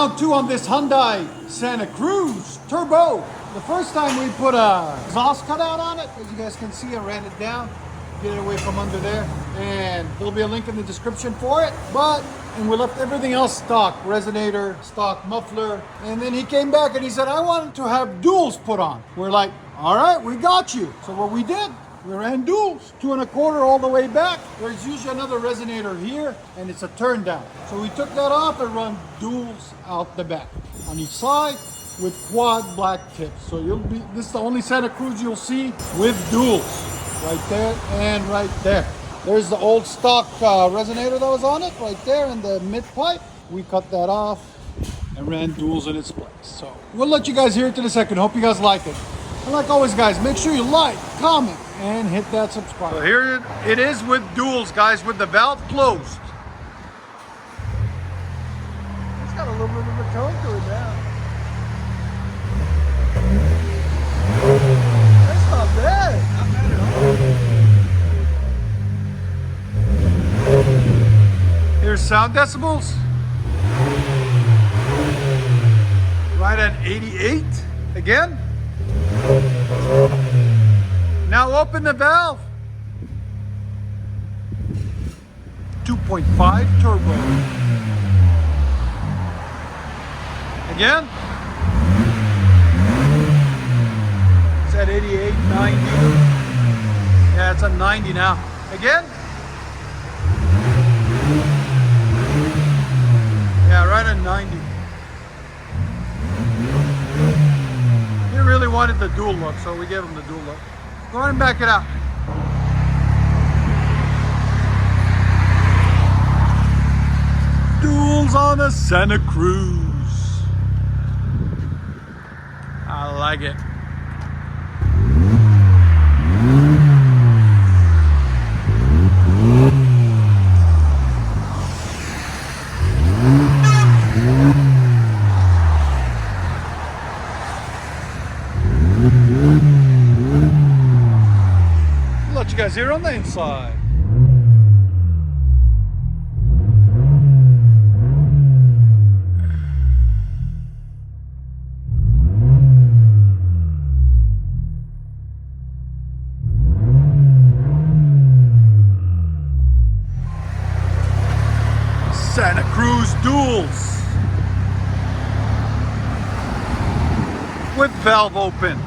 Round two on this Hyundai Santa Cruz Turbo. The first time we put a exhaust cutout on it, as you guys can see, I ran it down, get it away from under there, and there'll be a link in the description for it. And we left everything else stock, resonator, stock muffler, and then he came back and he said, I wanted to have duals put on. We're like, all right, we got you. So what we did, we ran duals, 2 1/4 all the way back. There's usually another resonator here, and it's a turn down. So we took that off and run duals out the back on each side with quad black tips. So this is the only Santa Cruz you'll see with duals, right there and right there. There's the old stock resonator that was on it, right there in the mid pipe. We cut that off and ran duals in its place. So we'll let you guys hear it in a second. Hope you guys like it. And like always, guys, make sure you like, comment, and hit that subscribe. So here it is with duals, guys, with the valve closed. It's got a little bit of a tone to it now. That's not bad. Not bad at all. Here's sound decibels. Right at 88 again. Now open the valve. 2.5 turbo. Again. It's at 88, 90. Yeah, it's at 90 now. Again. Yeah, right at 90. He really wanted the dual look, so we gave him the dual look. Go ahead and back it out. Duals on a Santa Cruz. I like it. Let you guys hear on the inside. Santa Cruz duals with valve open.